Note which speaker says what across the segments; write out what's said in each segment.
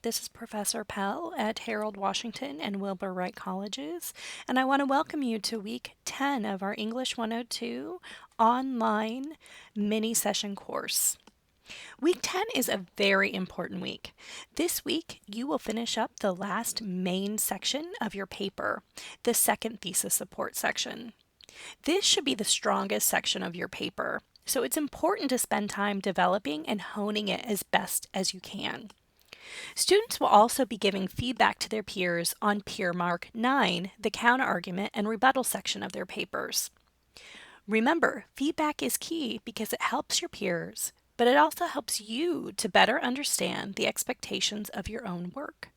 Speaker 1: This is Professor Pell at Harold Washington and Wilbur Wright Colleges, and I want to welcome you to week 10 of our English 102 online mini session course. Week 10 is a very important week. This week, you will finish up the last main section of your paper, the second thesis support section. This should be the strongest section of your paper, so it's important to spend time developing and honing it as best as you can. Students will also be giving feedback to their peers on Peer Mark 9, the counterargument and rebuttal section of their papers. Remember, feedback is key because it helps your peers, but it also helps you to better understand the expectations of your own work.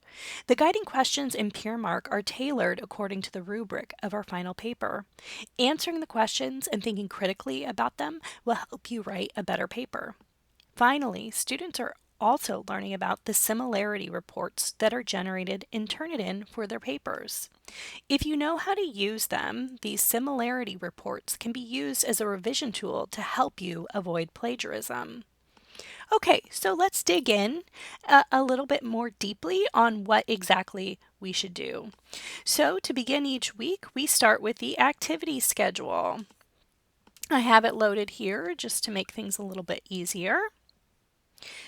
Speaker 1: The guiding questions in Peer Mark are tailored according to the rubric of our final paper. Answering the questions and thinking critically about them will help you write a better paper. Finally, students are also learning about the similarity reports that are generated in Turnitin for their papers. If you know how to use them, these similarity reports can be used as a revision tool to help you avoid plagiarism. Okay, so let's dig in a little bit more deeply on what exactly we should do. So to begin each week, we start with the activity schedule. I have it loaded here just to make things a little bit easier.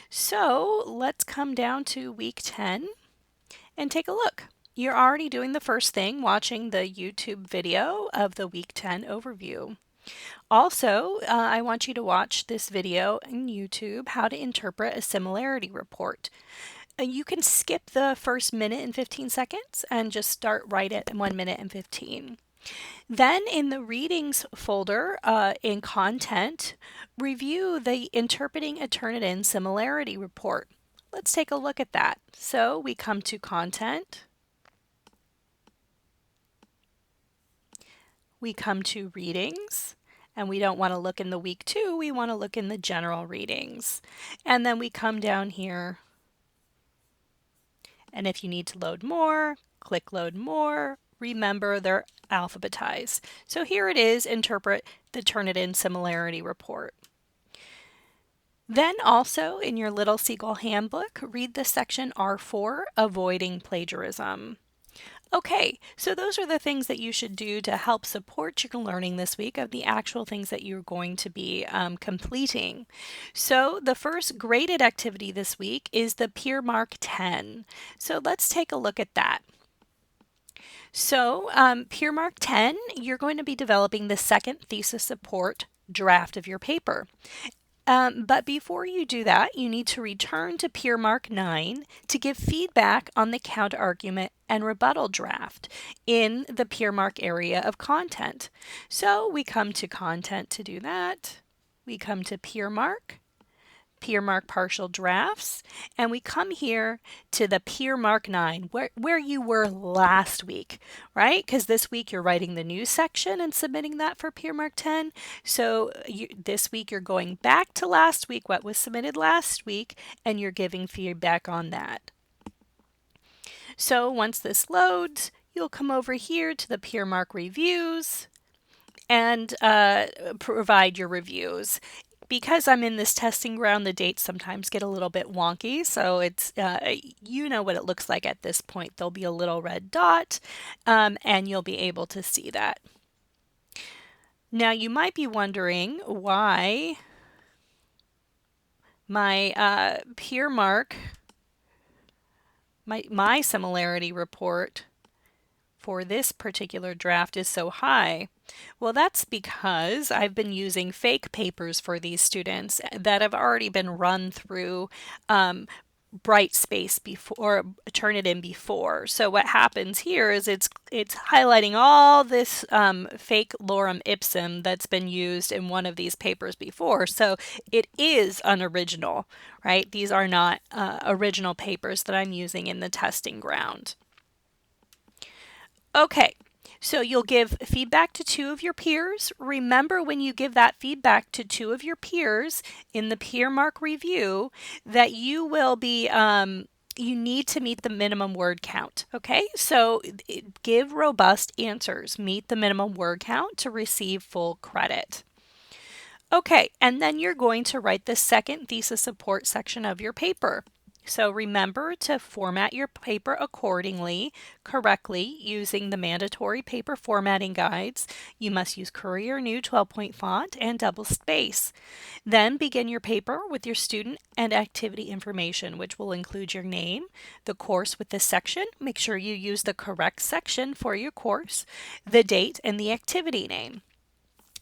Speaker 1: So let's come down to week 10 and take a look. You're already doing the first thing, watching the YouTube video of the week 10 overview. Also, I want you to watch this video in YouTube, how to interpret a similarity report. You can skip the first minute and 15 seconds and just start right at 1 minute and 15. Then in the readings folder in content, review the Interpreting a Turnitin Similarity Report. Let's take a look at that. So we come to content. We come to readings. And we don't want to look in the week 2, we want to look in the general readings. And then we come down here. And if you need to load more, click load more. Remember, they're alphabetized. So here it is, interpret the Turnitin Similarity Report. Then also in your Little Seagull Handbook, read the section R4, Avoiding Plagiarism. Okay, so those are the things that you should do to help support your learning this week of the actual things that you're going to be completing. So the first graded activity this week is the Peer Mark 10. So let's take a look at that. So Peer Mark 10, you're going to be developing the second thesis support draft of your paper. But before you do that, you need to return to Peer Mark 9 to give feedback on the counterargument and rebuttal draft in the Peer Mark area of content. So we come to content to do that. We come to Peer Mark partial drafts, and we come here to the Peer Mark 9, where you were last week, right? Because this week you're writing the new section and submitting that for Peer Mark 10. So this week you're going back to last week, what was submitted last week, and you're giving feedback on that. So once this loads, you'll come over here to the Peer Mark reviews and provide your reviews. Because I'm in this testing ground, the dates sometimes get a little bit wonky, so it's you know what it looks like at this point. There'll be a little red dot, and you'll be able to see that. Now you might be wondering why my Peer Mark, my similarity report for this particular draft is so high. Well, that's because I've been using fake papers for these students that have already been run through Brightspace before, Turnitin before. So what happens here is it's highlighting all this fake lorem ipsum that's been used in one of these papers before. So it is unoriginal, right? These are not original papers that I'm using in the testing ground. Okay, so you'll give feedback to 2 of your peers. Remember, when you give that feedback to 2 of your peers in the Peer Mark review, that you will be you need to meet the minimum word count. Okay, so give robust answers. Meet the minimum word count to receive full credit. Okay, and then you're going to write the second thesis support section of your paper. So remember to format your paper accordingly, correctly, using the mandatory paper formatting guides. You must use Courier New 12-point font and double space. Then begin your paper with your student and activity information, which will include your name, the course with the section. Make sure you use the correct section for your course, the date, and the activity name.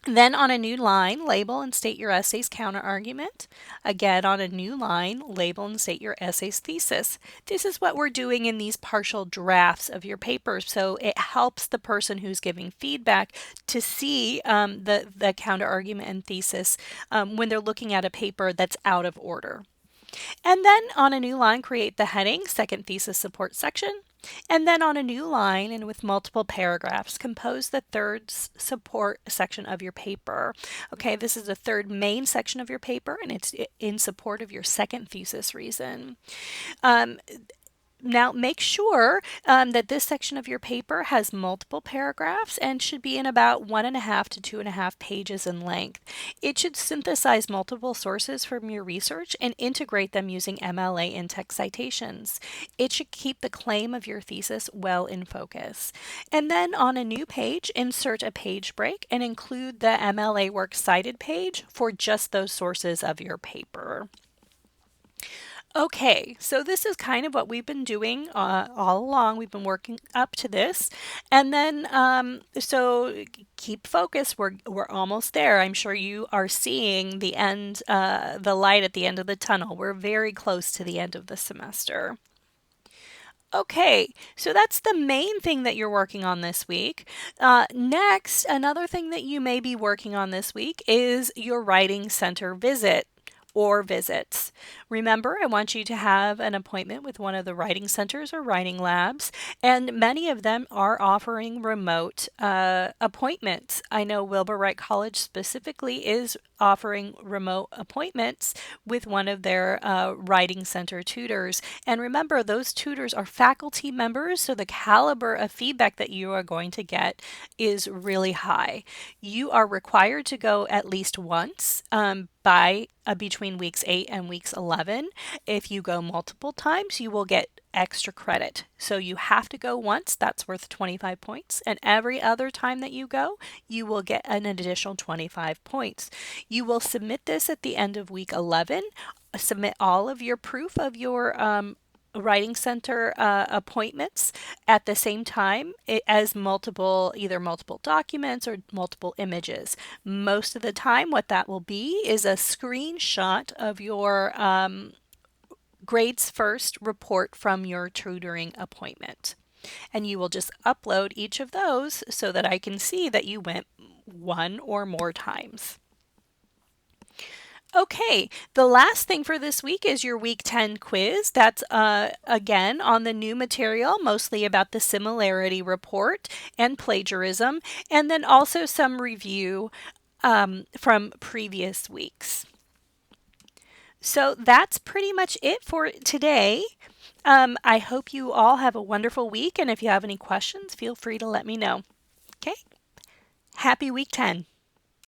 Speaker 1: Then on a new line, label and state your essay's counterargument. Again, on a new line, label and state your essay's thesis. This is what we're doing in these partial drafts of your paper, so it helps the person who's giving feedback to see the counterargument and thesis when they're looking at a paper that's out of order. And then on a new line, create the heading, second thesis support section. And then on a new line and with multiple paragraphs, compose the third support section of your paper. Okay, this is the third main section of your paper, and it's in support of your second thesis reason. Now make sure that this section of your paper has multiple paragraphs and should be in about 1.5 to 2.5 pages in length. It should synthesize multiple sources from your research and integrate them using MLA in-text citations. It should keep the claim of your thesis well in focus. And then on a new page, insert a page break and include the MLA Works Cited page for just those sources of your paper. Okay, so this is kind of what we've been doing all along. We've been working up to this. And then, so keep focused. We're almost there. I'm sure you are seeing the end, the light at the end of the tunnel. We're very close to the end of the semester. Okay, so that's the main thing that you're working on this week. Next, another thing that you may be working on this week is your writing center visit or visits. Remember, I want you to have an appointment with one of the writing centers or writing labs, and many of them are offering remote appointments. I know Wilbur Wright College specifically is offering remote appointments with one of their writing center tutors. And remember, those tutors are faculty members, so the caliber of feedback that you are going to get is really high. You are required to go at least once by between weeks 8 and weeks 11. If you go multiple times, you will get extra credit. So you have to go once, that's worth 25 points, and every other time that you go, you will get an additional 25 points. You will submit this at the end of week 11. Submit all of your proof of your writing center appointments at the same time as either multiple documents or multiple images. Most of the time what that will be is a screenshot of your grades first report from your tutoring appointment. And you will just upload each of those so that I can see that you went one or more times. Okay, the last thing for this week is your week 10 quiz. That's again on the new material, mostly about the similarity report and plagiarism, and then also some review from previous weeks. So that's pretty much it for today. I hope you all have a wonderful week, and if you have any questions, feel free to let me know. Okay, happy week 10.